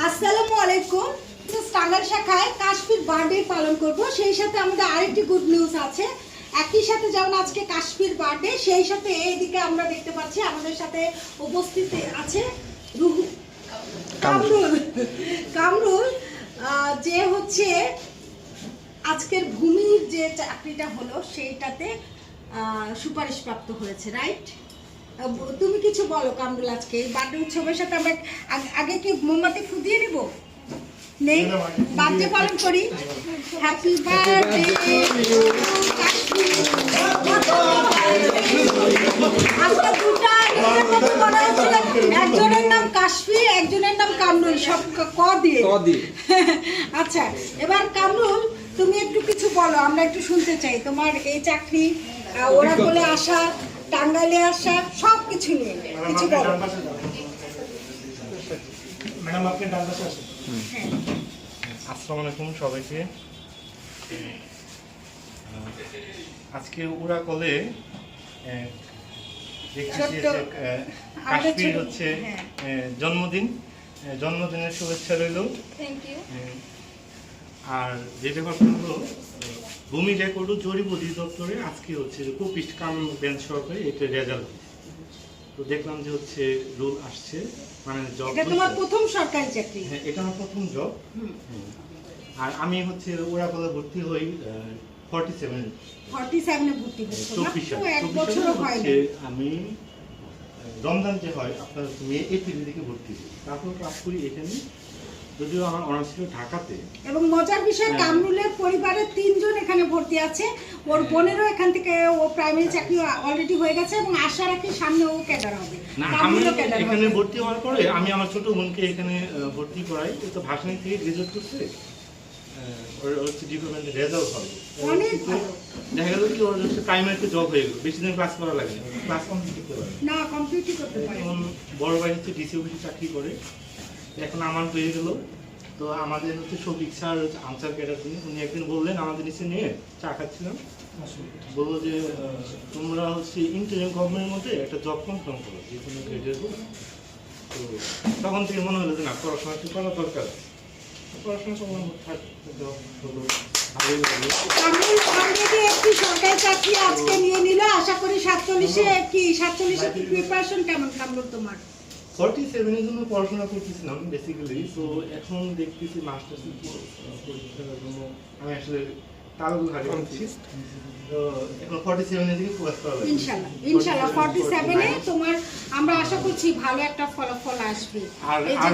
আসসালামু আলাইকুম। টাঙ্গাইল শাখায় কাশফির বার্থডে পালন করব, সেই সাথে আমাদের আরেকটি গুড নিউজ আছে। একই সাথে যেমন আজকে কাশফির বার্থডে, সেই সাথে এইদিকে আমরা দেখতে পাচ্ছি আমাদের সাথে উপস্থিত আছে কামরুল, যে হচ্ছে আজকের ভূমির যে চাকরিটা হলো সেইটাতে সুপারিশপ্রাপ্ত হয়েছে, রাইট? তুমি কিছু বলো কামরুল, আজকে এই বার্থডে উৎসবের সাথে আমরা আগে কি মোমবাতি ফুদিয়ে নিব, নেই বার্থডে পালন করি। হ্যাপি বার্থডে আজকে দুটা বলা হচ্ছিল, একজনের নাম কাশফি, একজনের নাম কামরুল, সব ক দিয়ে। আচ্ছা, এবার কামরুল তুমি একটু কিছু বলো, আমরা একটু শুনতে চাই তোমার এই চাকরি, ওরা বলে আসা, টাঙ্গাইলে আসা, সব কিছু নিয়ে কিছু বলো। ম্যাডাম আপনি ডান পাশে আসুন। আসসালামু আলাইকুম সবাইকে। আজকে ওরা কলে দেখতেছি কাশফির হচ্ছে জন্মদিনের শুভেচ্ছা রইল। আর যে ব্যাপারটা হলো, ভূমি রেকর্ড ও জরিপ অধিদপ্তরে আজকে হচ্ছে কোপিস্ট কামরুল বেঞ্চ সরকারি এটা রেজাল্ট। তো দেখলাম যে হচ্ছে রুল আসছে, মানে জব। এটা তোমার প্রথম সরকারি চাকরি? হ্যাঁ, এটা আমার প্রথম জব। আর আমি হচ্ছে ওরা কলে ভর্তি হই 47 এ ভর্তি হয়েছে, মাত্র এক বছরও হয়নি। আমি রমজান যে হয় আপনার মে এপ্রিল দিকে ভর্তি হই, তারপর ক্লাস করি এখানে। যদিও আমার অনার্স ছিল ঢাকাতে। এবং মজার বিষয়, কামরুলের পরিবারের 3 জন এখানে ভর্তি আছে। ওর বোনেরও এখান থেকে ও প্রাইমারি চাকরি অলরেডি হয়ে গেছে এবং আশা রাখি সামনে ও ক্যাডার হবে। না, আমি এখানে ভর্তি হওয়ার পরে আমি আমার ছোট বোনকে এখানে ভর্তি করাই। তো ভাষণী থেকে গ্রাজুয়েট করছে, ওর হচ্ছে ডিপার্টমেন্টে রেজাল্ট হবে অনেক ভালো। দেখা গেল কি ওর হচ্ছে প্রাইমারিতে জব হয়ে গেল, বেশি দিন ক্লাস করা লাগে না, ক্লাস কমপ্লিট করতে পারে না, কমপ্লিটই করতে পারে। এখন বড় ভাই হচ্ছে ডিসি অফিসে চাকরি করে, এখন আমার হয়ে গেল। তো আমাদের হচ্ছে শফিক স্যার হচ্ছে আনসার ক্যাডার, উনি একদিন বললেন আমাদের নিচে নিয়ে চা খাচ্ছিলাম, বললো যে তোমরা হচ্ছে ইন্টারিম গভর্নমেন্টের মধ্যে একটা জব কনফার্ম করো, যে কোনো গ্রেডের হোক। তো তখন থেকে মনে হলো যে না, পড়াশোনা একটু করা দরকার। পড়াশোনা করলাম, জব হলো, ভালোই লাগলো। কামরুল অলরেডি একটি সরকারি চাকরি আজকে নিয়ে নিল, আশা করি 47 কি প্রিপারেশন কেমন কামরুল তোমার? 47 এর জন্য পড়াশোনা করতেছিলাম বেসিক্যালি। তো এখন দেখতেছি মাস্টার্স পরীক্ষার জন্য আমি আসলে তালগুলো হারিয়েছি। তো এখন 47 এর দিকে ফোকাস করা লাগবে ইনশাআল্লাহ 47 এ তোমার আমরা আশা করছি ভালো একটা ফলাফল আসবে। এই যে